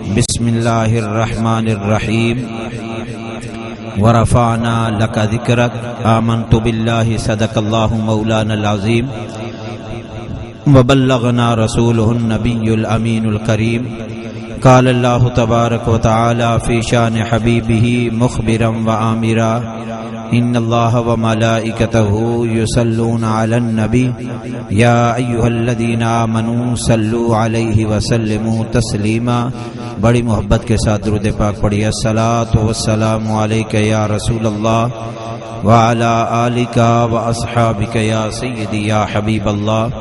بسم اللہ الرحمن الرحیم ورفعنا لک ذکرک آمنت باللہ صدق اللہ مولانا العظیم وبلغنا رسولہ النبی الامین الکریم قال اللہ تبارک وتعالی فی شان حبیبہ مخبرا وآمرا ان اللہ وملائکتہ یصلون علی النبی یا ایھا الذین آمنوا صلوا علیہ وسلموا تسلیما۔ بڑی محبت کے ساتھ درود پاک پڑھیے۔ الصلاۃ والسلام علیک یا رسول اللہ وعلی آلک واصحابک یا سیدی یا حبیب اللہ۔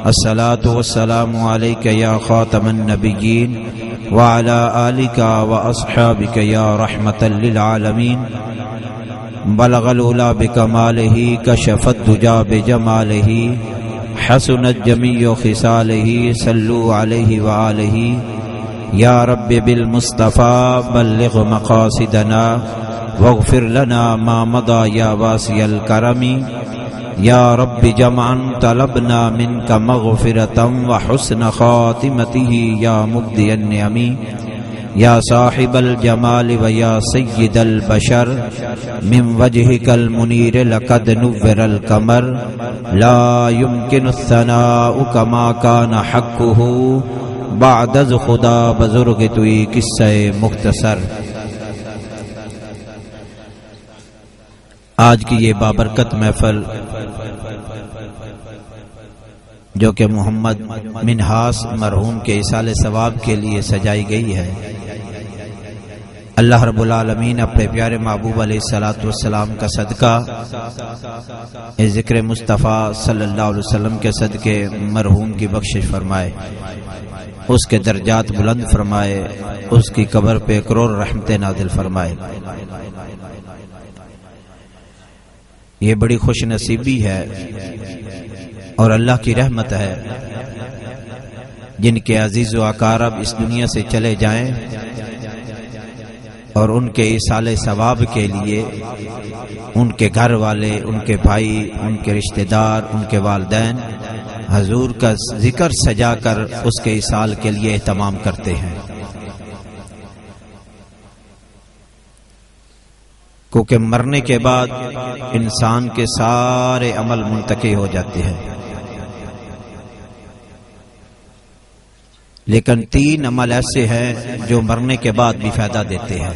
الصلاۃ والسلام علیک یا خاتم النبیین وعلی آلک واصحابک یا رحمۃ للعالمین۔ بلغ العلا بکمالہ کشف الدجی بجمالہ حسنت جمیع خصالہ صلوا علیہ وآلہ۔ یا رب بالمصطفیٰ بلغ مقاصدنا واغفر لنا ما مضى یا واسع الکرم۔ یا رب جمعا طلبنا منك مغفرة وحسن خاتمته یا مبدی النعم۔ یا صاحب الجمال و یا سید البشر من وجهك المنیر لقد نور القمر لا يمكن الثناء كما كان حقه بعد از خدا بزرگ توی قصہ مختصر۔ آج کی یہ بابرکت محفل جو کہ محمد منہاس مرحوم کے ایصال ثواب کے لیے سجائی گئی ہے، اللہ رب العالمین اپنے پیارے محبوب علیہ الصلوۃ والسلام کا صدقہ اس ذکر مصطفیٰ صلی اللہ علیہ وسلم کے صدقے مرحوم کی بخشش فرمائے، اس کے درجات بلند فرمائے، اس کی قبر پہ کروڑ رحمتیں نازل فرمائے۔ یہ بڑی خوش نصیبی ہے اور اللہ کی رحمت ہے جن کے عزیز و اقارب اس دنیا سے چلے جائیں اور ان کے ایصال ثواب کے لیے ان کے گھر والے، ان کے بھائی، ان کے رشتہ دار، ان کے والدین حضور کا ذکر سجا کر اس کے ایصال کے لیے اہتمام کرتے ہیں، کیونکہ مرنے کے بعد انسان کے سارے عمل منتقل ہو جاتے ہیں، لیکن 3 عمل ایسے ہیں جو مرنے کے بعد بھی فائدہ دیتے ہیں۔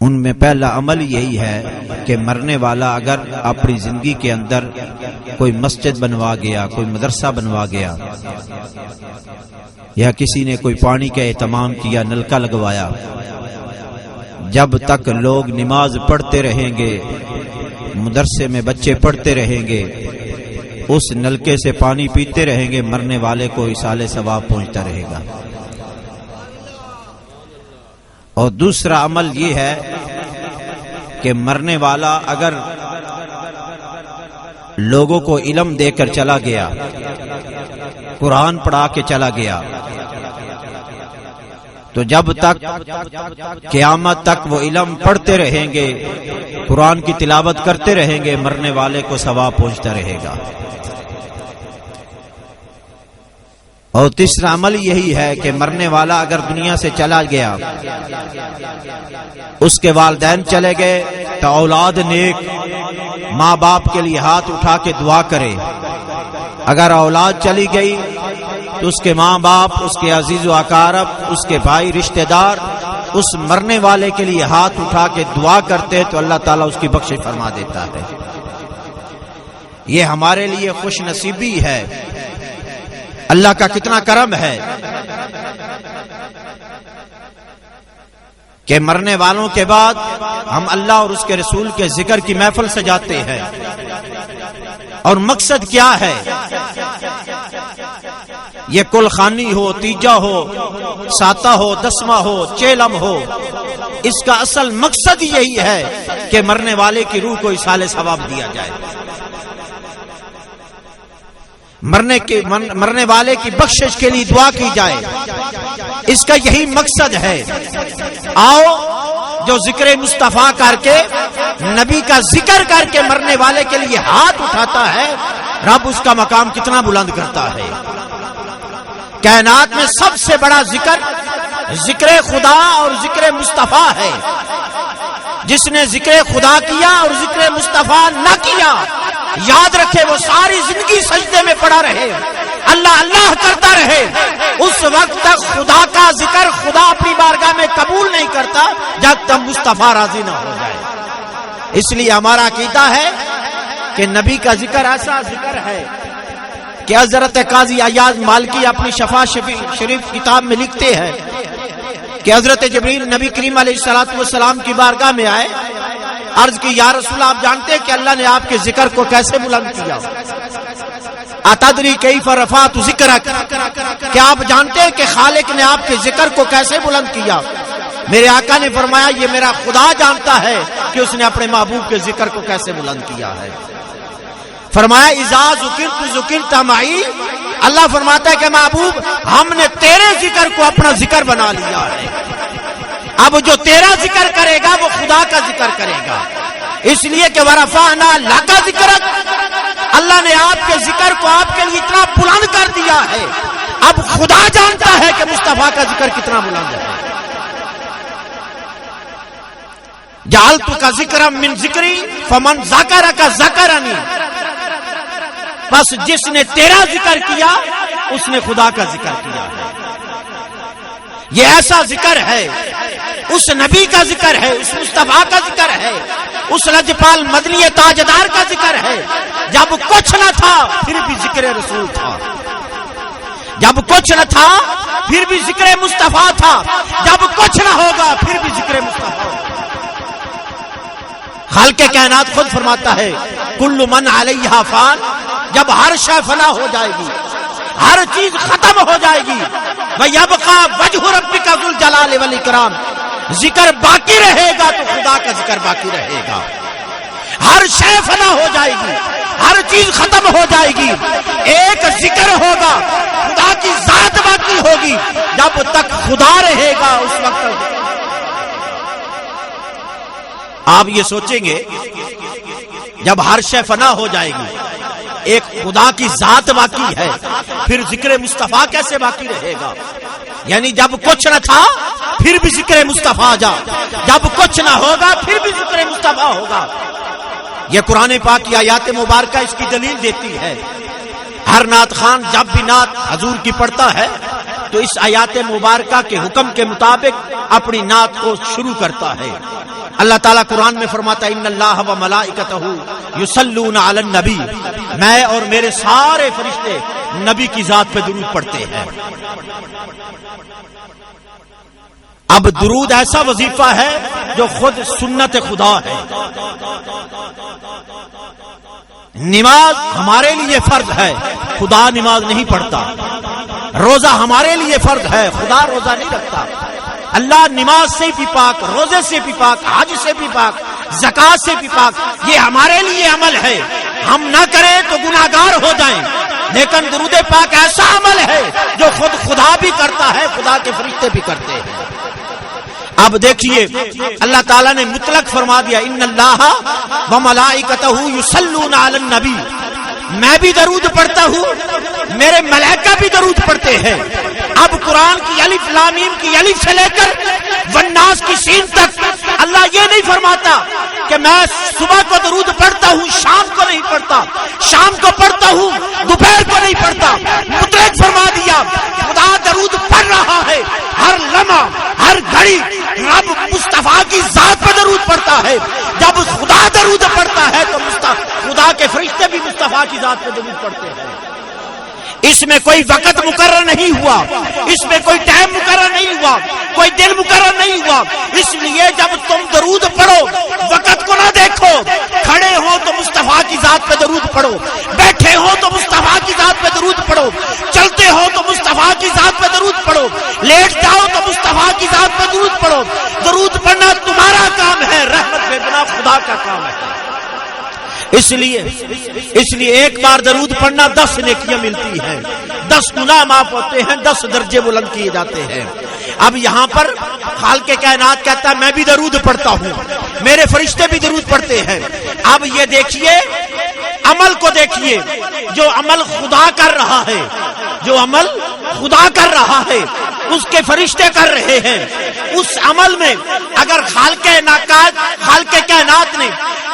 ان میں پہلا عمل یہی ہے کہ مرنے والا اگر اپنی زندگی کے اندر کوئی مسجد بنوا گیا، کوئی مدرسہ بنوا گیا، یا کسی نے کوئی پانی کا اہتمام کیا، نلکا لگوایا، جب تک لوگ نماز پڑھتے رہیں گے، مدرسے میں بچے پڑھتے رہیں گے، اس نلکے سے پانی پیتے رہیں گے، مرنے والے کو ایصال ثواب پہنچتا رہے گا۔ اور دوسرا عمل یہ ہے کہ مرنے والا اگر لوگوں کو علم دے کر چلا گیا، قرآن پڑھا کے چلا گیا، تو جب تک قیامت تک وہ علم پڑھتے رہیں گے، قرآن کی تلاوت کرتے رہیں گے، مرنے والے کو ثواب پہنچتا رہے گا۔ اور تیسرا عمل یہی ہے کہ مرنے والا اگر دنیا سے چلا گیا، اس کے والدین چلے گئے تو اولاد نیک ماں باپ کے لیے ہاتھ اٹھا کے دعا کرے، اگر اولاد چلی گئی تو اس کے ماں باپ، اس کے عزیز و اقارب، اس کے بھائی رشتہ دار اس مرنے والے کے لیے ہاتھ اٹھا کے دعا کرتے تو اللہ تعالیٰ اس کی بخشش فرما دیتا ہے۔ یہ ہمارے لیے خوش نصیبی ہے، اللہ کا کتنا کرم ہے کہ مرنے والوں کے بعد ہم اللہ اور اس کے رسول کے ذکر کی محفل سجاتے ہیں۔ اور مقصد کیا ہے؟ یہ کل خانی ہو، تیجا ہو، ساتہ ہو، دسواں ہو، چیلم ہو، اس کا اصل مقصد یہی ہے کہ مرنے والے کی روح کو ایصال ثواب دیا جائے، مرنے والے کی بخشش کے لیے دعا کی جائے، اس کا یہی مقصد ہے۔ آؤ جو ذکر مصطفیٰ کر کے، نبی کا ذکر کر کے مرنے والے کے لیے ہاتھ اٹھاتا ہے، رب اس کا مقام کتنا بلند کرتا ہے۔ کائنات میں سب سے بڑا ذکر ذکر خدا اور ذکر مصطفیٰ ہے. جس نے ذکر خدا کیا اور ذکر مصطفیٰ نہ کیا، یاد رکھے وہ ساری زندگی سجدے میں پڑا رہے، اللہ اللہ کرتا رہے، اس وقت تک خدا کا ذکر خدا اپنی بارگاہ میں قبول نہیں کرتا جب تک مصطفیٰ راضی نہ ہو جائے. اس لیے ہمارا عقیدہ ہے کہ نبی کا ذکر ایسا ذکر ہے کہ حضرت قاضی ایاز مالکی اپنی شفا شریف کتاب میں لکھتے ہیں کہ حضرت جبریل نبی کریم علیہ الصلوۃ والسلام کی بارگاہ میں آئے، عرض کی یا رسول اللہ، آپ جانتے ہیں کہ اللہ نے آپ کے ذکر کو کیسے بلند کیا؟ اتدری کیف رفعت ذکرک، کیا آپ جانتے ہیں کہ خالق نے آپ کے ذکر کو کیسے بلند کیا؟ میرے آقا نے فرمایا یہ میرا خدا جانتا ہے کہ اس نے اپنے محبوب کے ذکر کو کیسے بلند کیا ہے. فرمایا اذا ذکرت ذکرت معی، اللہ فرماتا ہے کہ محبوب ہم نے تیرے ذکر کو اپنا ذکر بنا لیا ہے. اب جو تیرا ذکر کرے گا وہ خدا کا ذکر کرے گا. اس لیے کہ ورفعنا لک ذکرک، اللہ نے آپ کے ذکر کو آپ کے لیے اتنا بلند کر دیا ہے. اب خدا جانتا ہے کہ مصطفیٰ کا ذکر کتنا بلند ہے. جعلتک ذکرا من ذکری فمن ذکرک ذکرنی، بس جس نے تیرا ذکر کیا اس نے خدا کا ذکر کیا ہے. یہ ایسا ذکر ہے، اس نبی کا ذکر ہے، اس مصطفیٰ کا ذکر ہے، اس لجپال مدنی تاجدار کا ذکر ہے. جب کچھ نہ تھا پھر بھی ذکر رسول تھا، جب کچھ نہ تھا پھر بھی ذکر مصطفیٰ تھا، جب کچھ نہ ہوگا پھر بھی ذکر مصطفیٰ. خالق کائنات خود فرماتا ہے کل من علیہا فان، جب ہر شے فنا ہو جائے گی، ہر چیز ختم ہو جائے گی، وَيَبْقَى وَجْهُ رَبِّكَ ذُو الْجَلَالِ وَالْإِكْرَامِ، ذکر باقی رہے گا تو خدا کا ذکر باقی رہے گا. ہر شے فنا ہو جائے گی، ہر چیز ختم ہو جائے گی، ایک ذکر ہوگا، خدا کی ذات باقی ہوگی. جب تک خدا رہے گا اس وقت آپ یہ سوچیں گے جب ہر شے فنا ہو جائے گی، ایک خدا کی ذات باقی ہے، پھر ذکر مصطفیٰ کیسے باقی رہے گا؟ یعنی جب کچھ نہ تھا پھر بھی ذکر مصطفیٰ جا، جب کچھ نہ ہوگا پھر بھی ذکر مصطفیٰ ہوگا. یہ قرآن پاک کی آیات مبارکہ اس کی دلیل دیتی ہے. ہر نعت خان جب بھی نعت حضور کی پڑھتا ہے تو اس آیات مبارکہ کے حکم کے مطابق اپنی نعت کو شروع کرتا ہے. اللہ تعالیٰ قرآن میں فرماتا ہے ان اللہ و ملائکتہ یصلون علی النبی، میں اور میرے سارے فرشتے نبی کی ذات پہ درود پڑھتے ہیں. اب درود ایسا وظیفہ ہے جو خود سنت خدا ہے. نماز ہمارے لیے فرض ہے، خدا نماز نہیں پڑھتا. روزہ ہمارے لیے فرض ہے، خدا روزہ نہیں رکھتا. اللہ نماز سے بھی پاک، روزے سے بھی پاک، حج سے بھی پاک، زکات سے بھی پاک. یہ ہمارے لیے عمل ہے، ہم نہ کریں تو گناہگار ہو جائیں. لیکن درود پاک ایسا عمل ہے جو خود خدا بھی کرتا ہے، خدا کے فرشتے بھی کرتے ہیں. اب دیکھیے اللہ تعالیٰ نے مطلق فرما دیا ان اللہ و ملائکتہ یصلون علی النبی، میں بھی درود پڑھتا ہوں، میرے ملائکہ بھی درود پڑھتے ہیں. اب قرآن کی الف لام میم کی الف سے لے کر والناس کی سین تک اللہ یہ نہیں فرماتا کہ میں صبح کو درود پڑھتا ہوں شام کو نہیں پڑھتا، شام کو پڑھتا ہوں دوپہر کو نہیں پڑھتا. مطلق فرما دیا خدا درود پڑھ رہا ہے، ہر لمحہ ہر گھڑی رب مصطفیٰ کی ذات پہ درود پڑھتا ہے. جب خدا درود پڑھتا ہے تو خدا کے فرشتے بھی مصطفیٰ کی ذات پہ درود پڑھتے ہیں. اس میں کوئی وقت مقرر نہیں ہوا، اس میں کوئی ٹائم مقرر نہیں ہوا، کوئی دن مقرر نہیں ہوا. اس لیے جب تم درود پڑھو وقت کو نہ دیکھو، کھڑے ہو تو مصطفیٰ کی ذات پہ درود پڑھو، بیٹھے ہو تو مصطفیٰ کی ذات پہ درود پڑھو، چلتے ہو تو مصطفیٰ کی ذات پہ درود پڑھو، لیٹ جاؤ تو مصطفیٰ کی ذات پہ درود پڑھو. درود پڑھنا تمہارا کام ہے، رحمت بے گناہ خدا کا کام ہے. اس لیے ایک بار درود پڑھنا 10 نیکیاں ملتی ہیں، 10 گناہ معاف ہوتے ہیں، 10 درجے بلند کیے جاتے ہیں. اب یہاں پر خالق کائنات کہتا ہے میں بھی درود پڑھتا ہوں، میرے فرشتے بھی درود پڑھتے ہیں. اب یہ دیکھیے عمل کو دیکھیے، جو عمل خدا کر رہا ہے جو عمل خدا کر رہا ہے، اس کے فرشتے کر رہے ہیں، اس عمل میں اگر خالق کائنات نے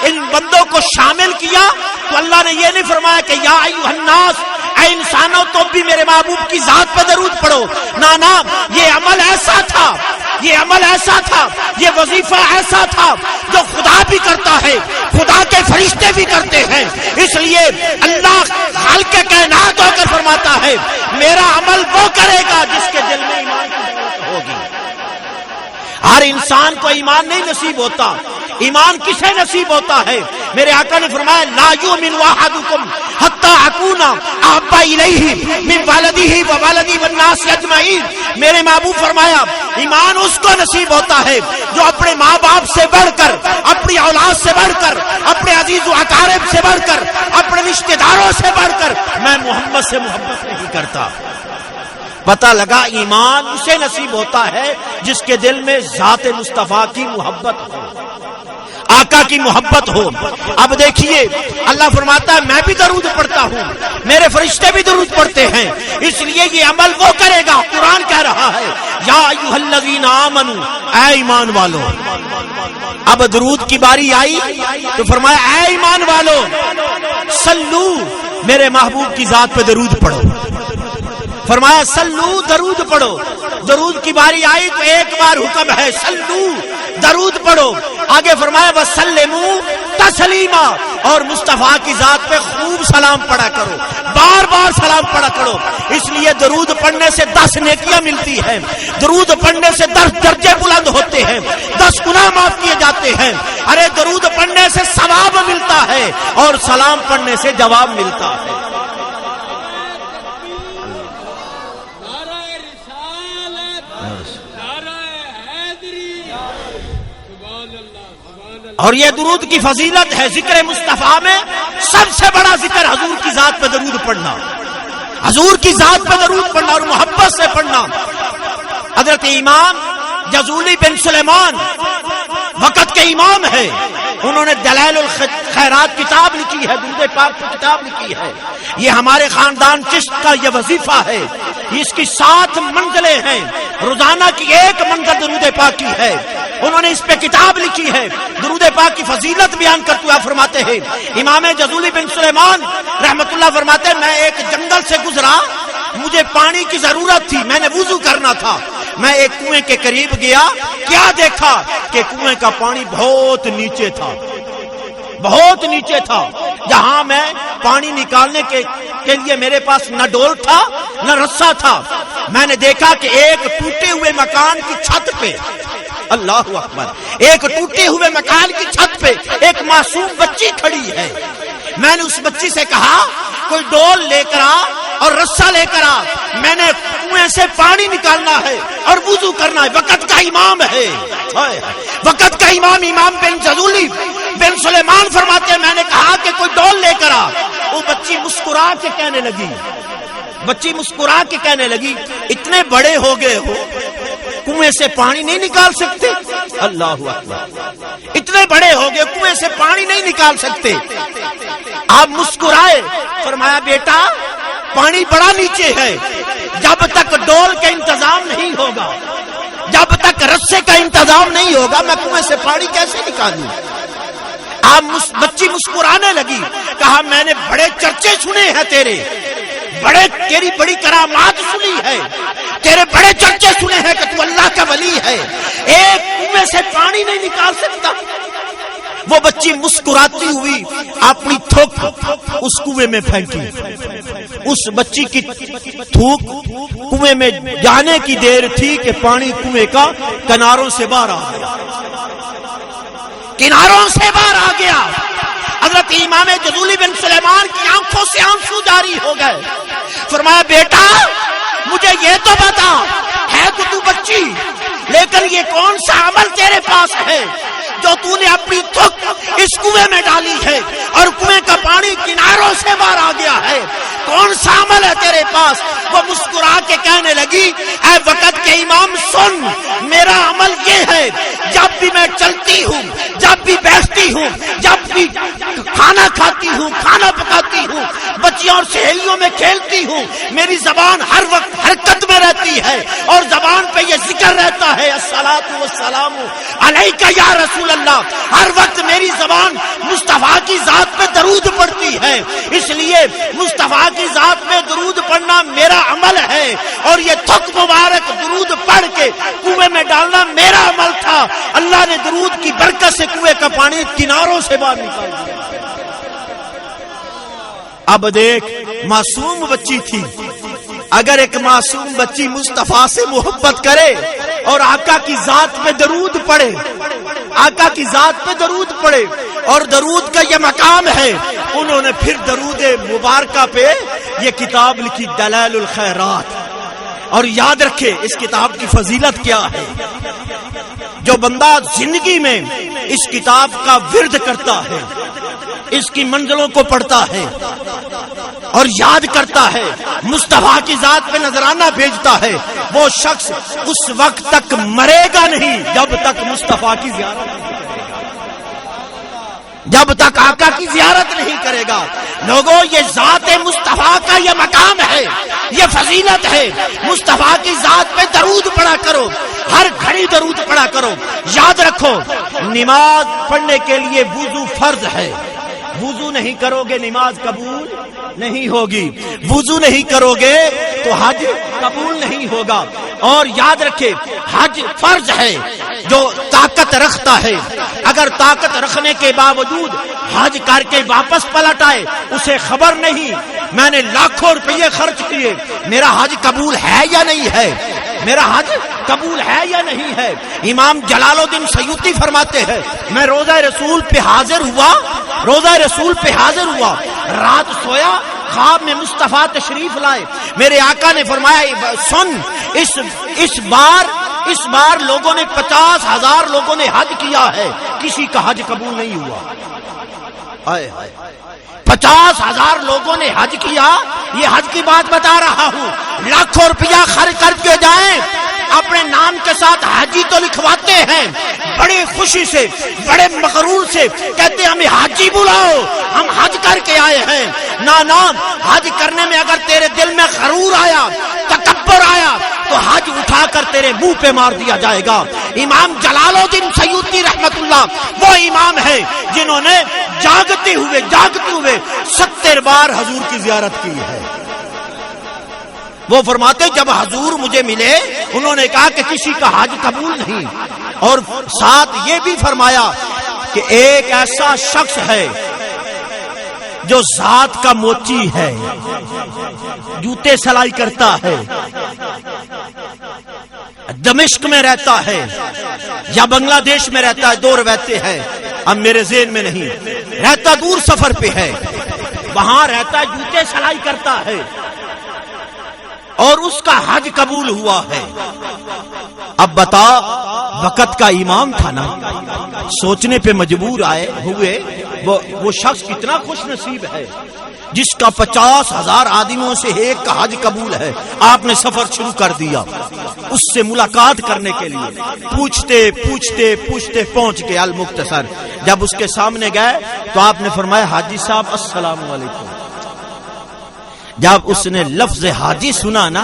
ان بندوں کو شامل کیا تو اللہ نے یہ نہیں فرمایا کہ یا ایھا الناس، اے انسانوں تو بھی میرے محبوب کی ذات پہ درود پڑھو، نہ، یہ عمل ایسا تھا، یہ عمل ایسا تھا، یہ وظیفہ ایسا تھا جو خدا بھی کرتا ہے، خدا کے فرشتے بھی کرتے ہیں، اس لیے اللہ خالق کائنات ہو کر فرماتا ہے میرا عمل وہ کرے گا جس کے دل میں ایمان کی دولت ہوگی۔ ہر انسان کو ایمان نہیں نصیب ہوتا، ایمان کسے نصیب ہوتا ہے؟ میرے آقا نے فرمایا لا یؤمن احدکم حتی اکون احب الیہ من والدہ ووالدہ والناس اجمعین۔ میرے محبوب فرمایا ایمان اس کو نصیب ہوتا ہے جو اپنے ماں باپ سے بڑھ کر، اپنی اولاد سے بڑھ کر، اپنے عزیز و اقارب سے بڑھ کر، اپنے رشتہ داروں سے بڑھ کر میں محمد سے محبت نہیں کرتا۔ پتہ لگا ایمان اسے نصیب ہوتا ہے جس کے دل میں ذات مصطفیٰ کی محبت ہو، آقا کی محبت ہو۔ اب دیکھیے اللہ فرماتا ہے میں بھی درود پڑھتا ہوں، میرے فرشتے بھی درود پڑھتے ہیں، اس لیے یہ عمل وہ کرے گا۔ قرآن کہہ رہا ہے یا ایھا الذین آمنوا، اے ایمان والو۔ اب درود کی باری آئی تو فرمایا اے ایمان والو صلو، میرے محبوب کی ذات پہ درود پڑھو۔ فرمایا سلو، درود پڑھو۔ درود کی باری آئی تو ایک بار حکم ہے سلو، درود پڑھو۔ آگے فرمایا وسلموا تسلیما، اور مصطفیٰ کی ذات پہ خوب سلام پڑھا کرو، بار بار سلام پڑھا کرو۔ اس لیے درود پڑھنے سے 10 نیکیاں ملتی ہیں، درود پڑھنے سے 10 درجے بلند ہوتے ہیں، 10 گناہ معاف کیے جاتے ہیں۔ ارے درود پڑھنے سے ثواب ملتا ہے اور سلام پڑھنے سے جواب ملتا ہے۔ اور یہ درود کی فضیلت ہے۔ ذکر مصطفیٰ میں سب سے بڑا ذکر حضور کی ذات پہ درود پڑھنا، حضور کی ذات پہ درود پڑھنا اور محبت سے پڑھنا۔ حضرت امام جزولی بن سلیمان وقت کے امام ہے، انہوں نے دلائل الخیرات کتاب لکھی ہے، درود پاک کی کتاب لکھی ہے۔ یہ ہمارے خاندان چشت کا یہ وظیفہ ہے، اس کی 7 منزلیں ہیں، روزانہ کی 1 منزل درود پاک کی ہے۔ انہوں نے اس پہ کتاب لکھی ہے، درود پاک کی فضیلت بیان کرتے ہوئے فرماتے ہیں امام جزولی بن سلیمان رحمت اللہ فرماتے ہیں میں ایک جنگل سے گزرا، مجھے پانی کی ضرورت تھی، میں نے وضو کرنا تھا، میں ایک کنویں کے قریب گیا، کیا دیکھا کہ کنویں کا پانی بہت نیچے تھا، بہت نیچے تھا، جہاں میں پانی نکالنے کے لیے میرے پاس نہ ڈول تھا نہ رسا تھا۔ میں نے دیکھا کہ ایک ٹوٹے ہوئے مکان کی چھت پہ، اللہ اکبر، ایک ٹوٹے ہوئے مکان کی چھت پہ ایک معصوم بچی کھڑی ہے۔ میں نے اس بچی سے کہا کوئی ڈول لے کر آ اور رسا لے کر آ، میں نے کنویں سے پانی نکالنا ہے اور وضو کرنا ہے۔ وقت کا امام ہے، وقت کا امام امام بن جزولی بن سلیمان فرماتے ہیں میں نے کہا کہ کوئی ڈول لے کر آ۔ وہ بچی مسکرا کے کہنے لگی، بچی مسکرا کے کہنے لگی اتنے بڑے ہو گئے ہو کنویں سے پانی نہیں نکال سکتے؟ اللہ اکبر، اتنے بڑے ہو گئے کنویں سے پانی نہیں نکال سکتے؟ آپ مسکرائے، فرمایا بیٹا پانی بڑا نیچے ہے، جب تک ڈول کا انتظام نہیں ہوگا، جب تک رسے کا انتظام نہیں ہوگا میں کنویں سے پانی کیسے نکالوں؟ آپ بچی مسکرانے لگی، کہا میں نے بڑے چرچے سنے ہیں تیری بڑی کرامات سنی ہے، تیرے بڑے چرچے سنے ہیں کہ تو اللہ کا ولی ہے، ایک کنویں سے پانی نہیں نکال سکتا؟ وہ بچی مسکراتی ہوئی اپنی تھوک اس کنویں میں پھینکی، اس بچی کی تھوک کنویں میں جانے کی دیر تھی کہ پانی کنویں کا کناروں سے باہر آ گیا، کناروں سے باہر آ گیا۔ حضرت امام جزولی بن سلیمان کی آنکھوں سے آنسو جاری ہو گئے، فرمایا بیٹا مجھے یہ تو بتا، ہے تو بچی لیکن یہ کون سا عمل تیرے پاس ہے جو تو نے اپنی تھک اس کنویں میں ڈالی ہے اور کنویں کا پانی کناروں سے باہر آ گیا ہے، کون سا عمل ہے تیرے پاس؟ وہ مسکرا کے کہنے لگی اے وقت کے امام سن، میرا عمل یہ ہے جب بھی میں چلتی ہوں، جب بھی بیٹھتی ہوں، جب بھی کھانا کھاتی ہوں، کھانا پکاتی ہوں، بچیوں اور سہیلیوں میں کھیلتی ہوں، میری زبان ہر وقت حرکت میں رہتی ہے اور زبان پہ یہ ذکر رہتا ہے الصلاۃ والسلام علیک یا رسول اللہ، ہر وقت میری زبان مصطفیٰ کی ذات پہ درود پڑھتی ہے، اس لیے مصطفیٰ کی ذات پہ درود پڑھنا میرا عمل ہے، اور یہ تھک مبارک درود پڑھ کے کنویں میں ڈالنا میرا عمل تھا۔ اللہ نے درود کی برکت سے کنویں کا پانی کناروں سے باہر نکال دیا۔ اب دیکھ، معصوم بچی تھی، اگر ایک معصوم بچی مصطفیٰ سے محبت کرے اور آقا کی ذات پہ درود پڑھے، آقا کی ذات پہ درود پڑھے، اور درود کا یہ مقام ہے، انہوں نے پھر درود مبارکہ پہ یہ کتاب لکھی دلائل الخیرات۔ اور یاد رکھے اس کتاب کی فضیلت کیا ہے، جو بندہ زندگی میں اس کتاب کا ورد کرتا ہے، اس کی منزلوں کو پڑھتا ہے اور یاد کرتا ہے، مصطفیٰ کی ذات پہ نذرانہ بھیجتا ہے، وہ شخص اس وقت تک مرے گا نہیں جب تک مصطفیٰ کی زیارت نہیں کرے گا، جب تک آقا کی زیارت نہیں کرے گا۔ لوگوں، یہ ذات مصطفیٰ کا یہ مقام ہے، یہ فضیلت ہے، مصطفیٰ کی ذات پہ درود پڑھا کرو، ہر گھڑی درود پڑھا کرو۔ یاد رکھو، نماز پڑھنے کے لیے وضو فرض ہے، وضو نہیں کرو گے نماز قبول نہیں ہوگی، وضو نہیں کرو گے تو حج قبول نہیں ہوگا۔ اور یاد رکھے، حج فرض ہے، جو طاقت رکھتا ہے اگر طاقت رکھنے کے باوجود حج کر کے واپس پلٹ آئے، اسے خبر نہیں میں نے لاکھوں روپے خرچ کیے، میرا حج قبول ہے یا نہیں ہے، میرا حج قبول ہے یا نہیں ہے۔ امام جلال الدین سیوطی فرماتے ہیں، میں روزہ رسول پہ حاضر ہوا، روزہ رسول پہ حاضر ہوا، رات سویا، خواب میں مصطفیٰ تشریف لائے، میرے آقا نے فرمایا سن، اس بار لوگوں نے 50,000 لوگوں نے حج کیا ہے، کسی کا حج قبول نہیں ہوا۔ 50,000 لوگوں نے حج کیا، یہ حج کی بات بتا رہا ہوں، لاکھوں روپیہ خرچ کر کے جائیں، اپنے نام کے ساتھ حاجی تو لکھواتے ہیں، بڑی خوشی سے، بڑے مغرور سے کہتے ہیں ہمیں حاجی بلاؤ، ہم حج کر کے آئے ہیں۔ نہ، حج کرنے میں اگر تیرے دل میں غرور آیا، تکبر آیا، تو حج اٹھا کر تیرے منہ پہ مار دیا جائے گا۔ امام جلال الدین سیوطی رحمت اللہ وہ امام ہے جنہوں نے جاگتے ہوئے 70 بار حضور کی زیارت کی ہے۔ وہ فرماتے جب حضور مجھے ملے، انہوں نے کہا کہ کسی کا حج قبول نہیں، اور ساتھ یہ بھی فرمایا کہ ایک ایسا شخص ہے جو ذات کا موچی ہے، جوتے سلائی کرتا ہے، دمشق میں رہتا ہے یا بنگلہ دیش میں رہتا ہے، دو روایتیں ہیں، اب میرے ذہن میں نہیں، رہتا دور سفر پہ ہے، وہاں رہتا ہے، جوتے سلائی کرتا ہے، اور اس کا حج قبول ہوا ہے۔ اب بتا، وقت کا امام تھا نا، سوچنے پہ مجبور ہوئے وہ شخص کتنا خوش نصیب ہے جس کا 50,000 آدمیوں سے ایک کا حج قبول ہے۔ آپ نے سفر شروع کر دیا اس سے ملاقات کرنے کے لیے، پوچھتے پہنچ گئے المختصر۔ جب اس کے سامنے گئے تو آپ نے فرمایا حاجی صاحب السلام علیکم۔ جب اس نے لفظ حاجی سنا نا،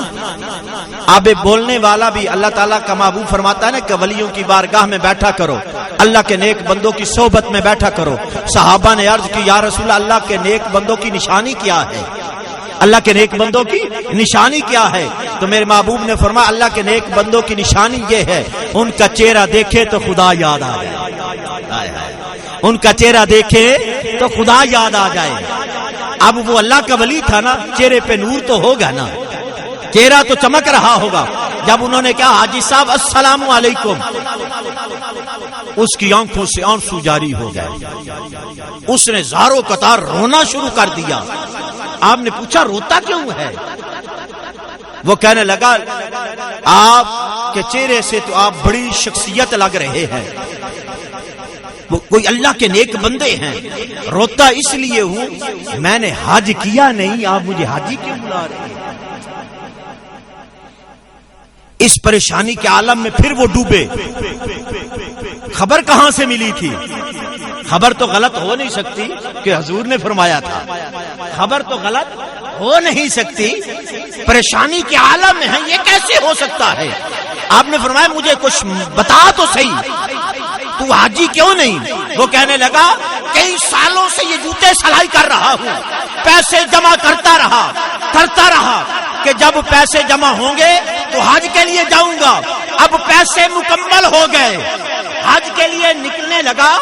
اب بولنے والا بھی اللہ تعالیٰ کا محبوب فرماتا ہے نا کہ ولیوں کی بارگاہ میں بیٹھا کرو، اللہ کے نیک بندوں کی صحبت میں بیٹھا کرو۔ صحابہ نے عرض کی یا رسول اللہ کے نیک بندوں کی نشانی کیا ہے، اللہ کے نیک بندوں کی نشانی کیا ہے؟ تو میرے محبوب نے فرمایا اللہ کے نیک بندوں کی نشانی یہ ہے ان کا چہرہ دیکھے تو خدا یاد آ جائے، ان کا چہرہ دیکھے تو خدا یاد آ جائے۔ اب وہ اللہ کا ولی تھا نا، چہرے پہ نور تو ہوگا نا، چہرہ تو چمک رہا ہوگا۔ جب انہوں نے کہا حاجی صاحب السلام علیکم، اس کی آنکھوں سے آنسو جاری ہو گئے، اس نے زاروں قطار رونا شروع کر دیا۔ آپ نے پوچھا روتا کیوں ہے؟ وہ کہنے لگا آپ کے چہرے سے تو آپ بڑی شخصیت لگ رہے ہیں، وہ کوئی اللہ کے نیک بندے ہیں. روتا اس لیے ہوں میں نے حج کیا نہیں, آپ مجھے حاجی کیوں بلا رہے ہیں؟ اس پریشانی کے عالم میں پھر وہ ڈوبے. خبر کہاں سے ملی تھی؟ خبر تو غلط ہو نہیں سکتی کہ حضور نے فرمایا تھا. خبر تو غلط ہو نہیں سکتی, پریشانی کے عالم میں ہے, یہ کیسے ہو سکتا ہے؟ آپ نے فرمایا مجھے کچھ بتا تو صحیح, تو حاجی کیوں نہیں؟ وہ کہنے لگا کئی سالوں سے یہ جوتے سلائی کر رہا ہوں, پیسے جمع کرتا رہا کہ جب پیسے جمع ہوں گے تو حج کے لیے جاؤں گا. اب پیسے مکمل ہو گئے, حج کے لیے نکلنے لگا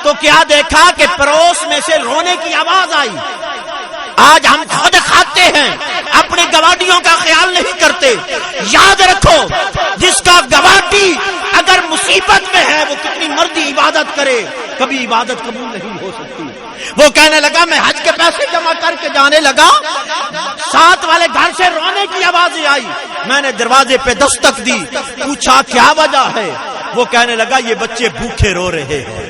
تو کیا دیکھا کہ پڑوس میں سے رونے کی آواز آئی. آج ہم خود کھاتے ہیں, اپنی گواڈیوں کا خیال نہیں کرتے. یاد رکھو جس کا گواڈی اگر مصیبت میں ہے وہ کتنی مرضی عبادت کرے, کبھی عبادت قبول نہیں ہو سکتی. وہ کہنے لگا میں حج کے پیسے جمع کر کے جانے لگا, ساتھ والے گھر سے رونے کی آوازیں آئی. میں نے دروازے پہ دستک دی, پوچھا کیا وجہ ہے؟ وہ کہنے لگا یہ بچے بھوکے رو رہے ہیں,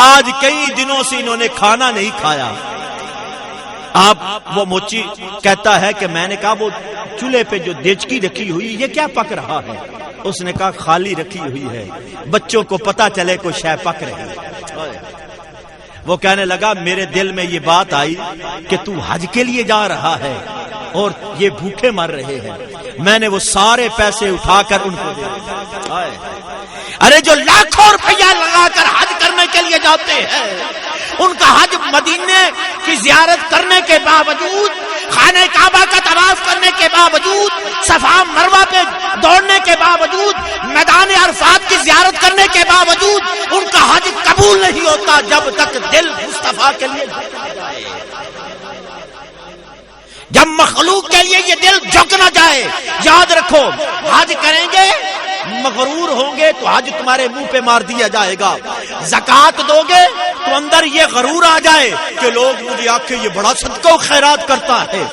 آج کئی دنوں سے انہوں نے کھانا نہیں کھایا. آپ وہ موچی کہتا ہے کہ میں نے کہا وہ چولہے پہ جو دیچکی رکھی ہوئی یہ کیا پک رہا ہے؟ اس نے کہا خالی رکھی ہوئی ہے, بچوں کو پتا چلے کوئی شے پک رہی ہے. وہ کہنے لگا میرے دل میں یہ بات آئی کہ تو حج کے لیے جا رہا ہے اور یہ بھوکے مر رہے ہیں. میں نے وہ سارے پیسے اٹھا کر ان کو دے. ارے جو لاکھوں روپیہ لگا کر حج کرنے کے لیے جاتے ہیں, ان کا حج مدینے کی زیارت کرنے کے باوجود, خانہ کعبہ کا طواف کرنے کے باوجود, صفا مروہ پہ دوڑنے کے باوجود, میدان عرفات کی زیارت کرنے کے باوجود ان کا حج قبول نہیں ہوتا جب تک دل مصطفیٰ کے لیے جائے. جب مخلوق کے لیے یہ دل جھک نہ جائے. یاد رکھو حج کریں گے مغرور ہوں گے تو حج تمہارے منہ پہ مار دیا جائے گا. زکات دو گے تو اندر یہ غرور آ جائے کہ لوگ مجھے آکھے یہ بڑا صدقہ و خیرات کرتا ہے,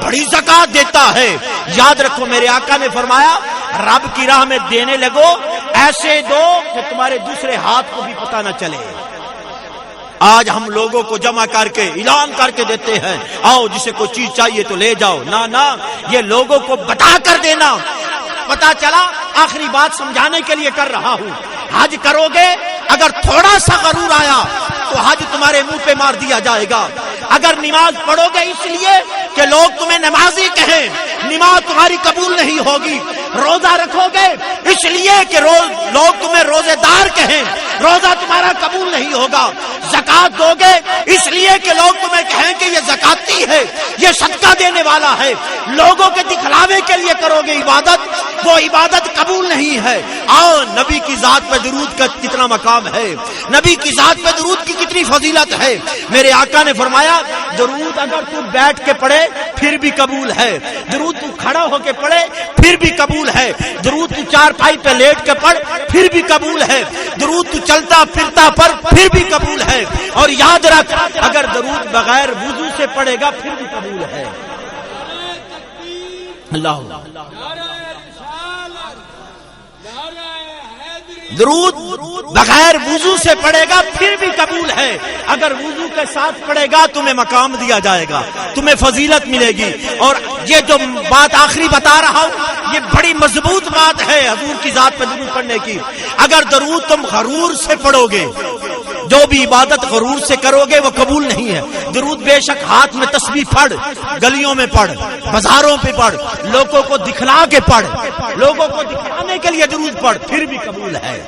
بڑی زکات دیتا ہے. یاد رکھو میرے آقا نے فرمایا رب کی راہ میں دینے لگو ایسے دو کہ تمہارے دوسرے ہاتھ کو بھی پتہ نہ چلے. آج ہم لوگوں کو جمع کر کے اعلان کر کے دیتے ہیں آؤ جسے کوئی چیز چاہیے تو لے جاؤ. نہ یہ لوگوں کو بتا کر دینا. پتا چلا آخری بات سمجھانے کے لیے کر رہا ہوں. حج کرو گے اگر تھوڑا سا غرور آیا تو حج تمہارے منہ پہ مار دیا جائے گا. اگر نماز پڑھو گے اس لیے کہ لوگ تمہیں نمازی کہیں, نماز تمہاری قبول نہیں ہوگی. روزہ رکھو گے اس لیے کہ لوگ تمہیں روزے دار کہیں, روزہ تمہارا قبول نہیں ہوگا. زکات دو گے اس لیے کہ لوگ تمہیں کہیں کہ یہ زکاتی ہے, یہ صدقہ دینے والا ہے. لوگوں کے دکھلاوے کے لیے کرو گے عبادت, وہ عبادت قبول نہیں ہے. آؤ نبی کی ذات پہ درود کا کتنا مقام ہے, نبی کی ذات پہ درود کی کتنی فضیلت ہے. میرے آقا نے فرمایا درود اگر تو بیٹھ کے پڑھے پھر بھی قبول ہے, درود تو کھڑا ہو کے پڑھے پھر بھی قبول ہے, درود تو چارپائی پہ لیٹ کے پڑھ پھر بھی قبول ہے, درود تو چلتا پھرتا پڑھ پھر بھی قبول ہے. اور یاد رکھ اگر درود بغیر وضو سے پڑھے گا پھر بھی قبول ہے. اللہ درود بغیر وضو سے پڑھے گا پھر بھی قبول ہے. اگر وضو کے ساتھ پڑھے گا تمہیں مقام دیا جائے گا, تمہیں فضیلت ملے گی. اور یہ جو بات آخری بتا رہا ہوں یہ بڑی مضبوط بات ہے حضور کی ذات پہ درود پڑھنے کی. اگر درود تم غرور سے پڑھو گے, جو بھی عبادت غرور سے کرو گے وہ قبول نہیں ہے. درود بے شک ہاتھ میں تسبیح پڑھ, گلیوں میں پڑھ, بازاروں پہ پڑھ, لوگوں کو دکھلا کے پڑھ, لوگوں کو دکھانے کے لیے درود پڑھ پھر بھی قبول ہے.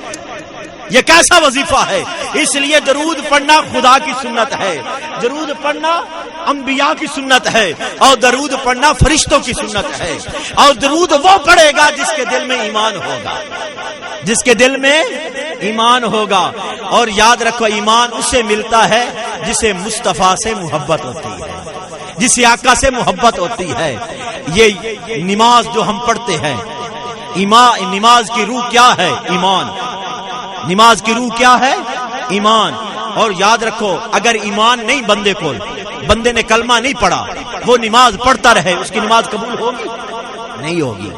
یہ کیسا وظیفہ ہے؟ اس لیے درود پڑھنا خدا کی سنت ہے, درود پڑھنا انبیاء کی سنت ہے, اور درود پڑھنا فرشتوں کی سنت ہے. اور درود وہ پڑھے گا جس کے دل میں ایمان ہوگا, جس کے دل میں ایمان ہوگا. اور یاد رکھو ایمان اسے ملتا ہے جسے مصطفیٰ سے محبت ہوتی ہے, جسے آقا سے محبت ہوتی ہے. یہ نماز جو ہم پڑھتے ہیں, نماز کی روح کیا ہے؟ ایمان. نماز کی روح کیا ہے؟ ایمان. اور یاد رکھو اگر ایمان نہیں بندے کو, بندے نے کلمہ نہیں پڑھا, وہ نماز پڑھتا رہے, اس کی نماز قبول ہوگی نہیں ہوگی.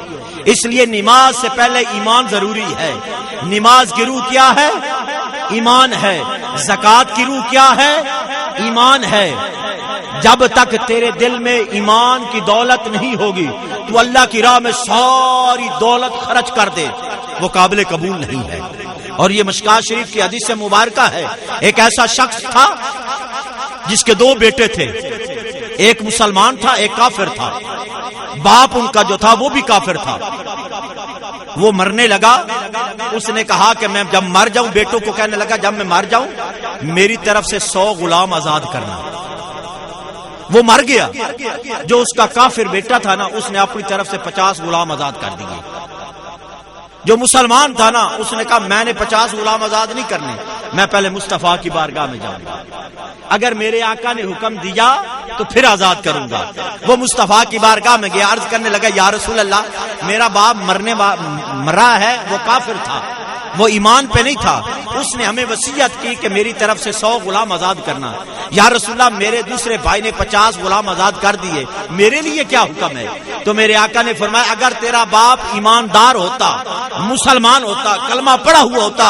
اس لیے نماز سے پہلے ایمان ضروری ہے. نماز کی روح کیا ہے؟ ایمان ہے. زکات کی روح کیا ہے؟ ایمان ہے. جب تک تیرے دل میں ایمان کی دولت نہیں ہوگی تو اللہ کی راہ میں ساری دولت خرچ کر دے، وہ قابل قبول نہیں ہے. اور یہ مشکوٰۃ شریف کی حدیث مبارکہ ہے. ایک ایسا شخص تھا جس کے 2 بیٹے تھے، ایک مسلمان تھا ایک کافر تھا. باپ ان کا جو تھا وہ بھی کافر تھا. وہ مرنے لگا. اس نے کہا کہ میں جب مر جاؤں، بیٹوں کو کہنے لگا جب میں مر جاؤں میری طرف سے 100 غلام آزاد کرنا. وہ مر گیا. جو اس کا کافر بیٹا تھا نا اس نے اپنی طرف سے 50 غلام آزاد کر دیے. جو مسلمان تھا نا اس نے کہا میں نے 50 غلام آزاد نہیں کرنے، میں پہلے مصطفیٰ کی بارگاہ میں جاؤں گا، اگر میرے آقا نے حکم دیا تو پھر آزاد کروں گا. وہ مصطفیٰ کی بارگاہ میں گیا، عرض کرنے لگا یا رسول اللہ میرا باپ مرا ہے، وہ کافر تھا، وہ ایمان پہ نہیں تھا. اس نے ہمیں وصیت کی کہ میری طرف سے 100 غلام آزاد کرنا. یا رسول اللہ میرے دوسرے بھائی نے 50 غلام آزاد کر دیے، میرے لیے کیا حکم ہے؟ تو میرے آقا نے فرمایا اگر تیرا باپ ایماندار ہوتا، مسلمان ہوتا، کلمہ پڑھا ہوا ہوتا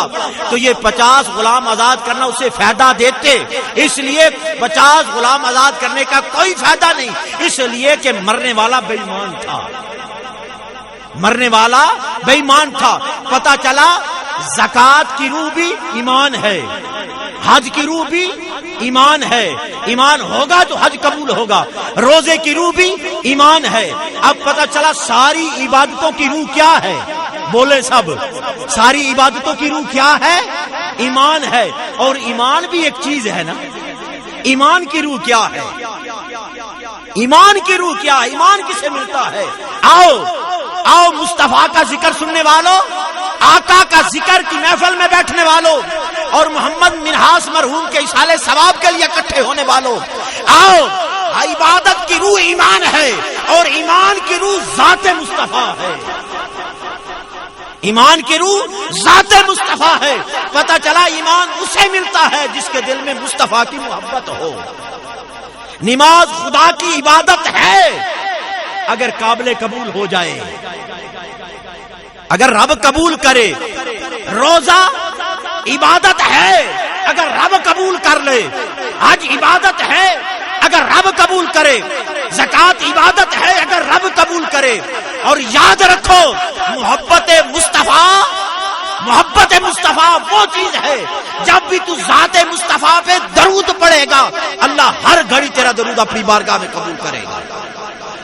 تو یہ 50 غلام آزاد کرنا اسے فائدہ دیتے. اس لیے 50 غلام آزاد کرنے کا کوئی فائدہ نہیں، اس لیے کہ مرنے والا بے ایمان تھا. مرنے والا بے ایمان تھا. پتہ چلا زکات کی روح بھی ایمان ہے، حج کی روح بھی ایمان ہے. ایمان ہوگا تو حج قبول ہوگا. روزے کی روح بھی ایمان ہے. اب پتہ چلا ساری عبادتوں کی روح کیا ہے؟ بولے سب، ساری عبادتوں کی روح کیا ہے؟ ایمان ہے. اور ایمان بھی ایک چیز ہے نا. ایمان کی روح کیا ہے؟ ایمان کی روح کیا ہے؟ ایمان کسے ملتا ہے؟ آؤ مصطفیٰ کا ذکر سننے والوں، آقا کا ذکر کی محفل میں بیٹھنے والوں اور محمد منہاس مرحوم کے اصالہ ثواب کے لیے اکٹھے ہونے والوں، آؤ. عبادت کی روح ایمان ہے اور ایمان کی روح ذات مصطفیٰ ہے. ایمان کی روح ذات مصطفیٰ ہے. پتہ چلا ایمان اسے ملتا ہے جس کے دل میں مصطفیٰ کی محبت ہو. نماز خدا کی عبادت ہے اگر قابل قبول ہو جائے، اگر رب قبول کرے. روزہ عبادت ہے اگر رب قبول کر لے. حج عبادت ہے اگر رب قبول کرے. زکات عبادت ہے اگر رب قبول کرے. اور یاد رکھو محبت مصطفیٰ وہ چیز ہے جب بھی تو ذات مصطفیٰ پہ درود پڑھے گا اللہ ہر گھڑی تیرا درود اپنی بارگاہ میں قبول کرے گا.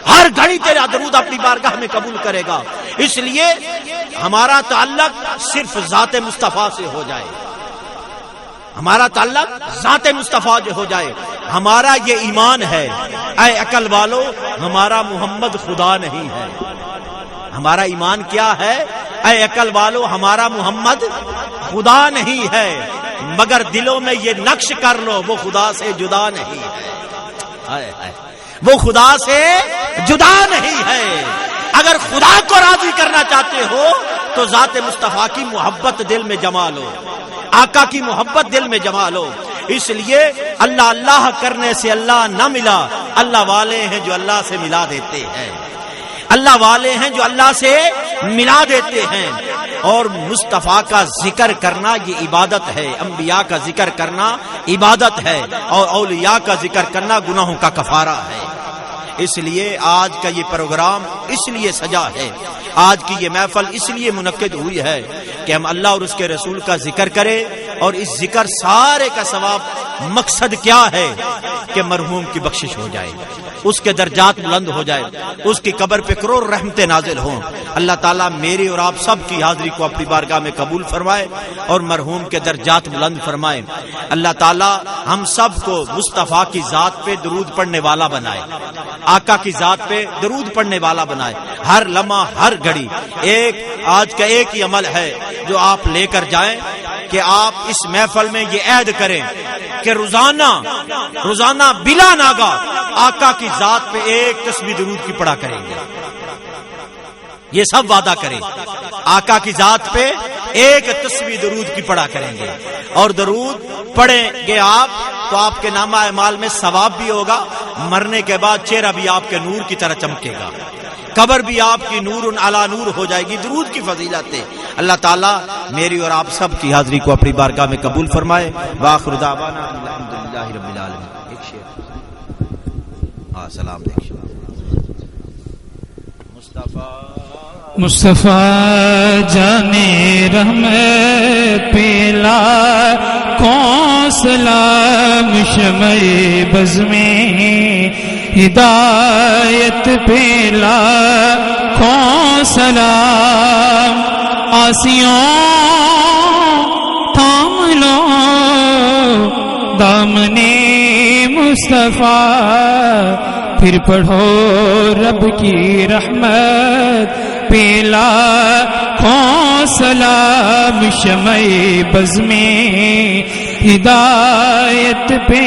ہر گھڑی تیرا درود اپنی بارگاہ میں قبول کرے گا. اس لیے ہمارا تعلق صرف ذات مصطفیٰ سے ہو جائے. ہمارا تعلق ذات مصطفیٰ جو ہو جائے. ہمارا یہ ایمان ہے اے عقل والو، ہمارا محمد خدا نہیں ہے. ہمارا ایمان کیا ہے اے عقل والو؟ ہمارا محمد خدا نہیں ہے، مگر دلوں میں یہ نقش کر لو وہ خدا سے جدا نہیں ہے. وہ خدا سے جدا نہیں ہے. اگر خدا کو راضی کرنا چاہتے ہو تو ذات مصطفیٰ کی محبت دل میں جما لو، آقا کی محبت دل میں جما لو. اس لیے اللہ اللہ کرنے سے اللہ نہ ملا. اللہ والے ہیں جو اللہ سے ملا دیتے ہیں. اللہ والے ہیں جو اللہ سے ملا دیتے ہیں. اور مصطفیٰ کا ذکر کرنا یہ عبادت ہے. انبیاء کا ذکر کرنا عبادت ہے اور اولیاء کا ذکر کرنا گناہوں کا کفارہ ہے. اس لیے آج کا یہ پروگرام اس لیے سجا ہے، آج کی یہ محفل اس لیے منعقد ہوئی ہے کہ ہم اللہ اور اس کے رسول کا ذکر کریں. اور اس ذکر سارے کا ثواب مقصد کیا ہے کہ مرحوم کی بخشش ہو جائے، اس کے درجات بلند ہو جائے، اس کی قبر پہ کروڑ رحمتیں نازل ہوں. اللہ تعالیٰ میری اور آپ سب کی حاضری کو اپنی بارگاہ میں قبول فرمائے اور مرحوم کے درجات بلند فرمائے. اللہ تعالیٰ ہم سب کو مصطفیٰ کی ذات پہ درود پڑھنے والا بنائے، آقا کی ذات پہ درود پڑھنے والا بنائے. ہر لمحہ ہر گھڑی آج کا ایک ہی عمل ہے جو آپ لے کر جائیں کہ آپ اس محفل میں یہ عہد کریں کہ روزانہ بلا ناگا آقا کی ذات پہ ایک تسبیح درود کی پڑھا کریں گے. یہ سب وعدہ کریں، آقا کی ذات پہ ایک تسبیح درود کی پڑھا کریں گے. اور درود پڑھیں گے آپ تو آپ کے نامہ اعمال میں ثواب بھی ہوگا، مرنے کے بعد چہرہ بھی آپ کے نور کی طرح چمکے گا. قبر بھی آپ کی نور علی نور ہو جائے گی. درود کی فضیلت ہے. اللہ تعالیٰ میری اور آپ سب کی حاضری کو اپنی بارگاہ میں قبول فرمائے. وآخر دعوانا الحمدللہ رب العالمین. ایک شعر سلام دیکھ مصطفیٰ جانے رحمت پیلا کون سلام شمع بز میں ہدایت پیلا کون سلام آسیوں تھام لو دامنے مصطفیٰ پھر پڑھو رب کی رحمت پیلا کون سلام شمع بز میں ہدایت پہ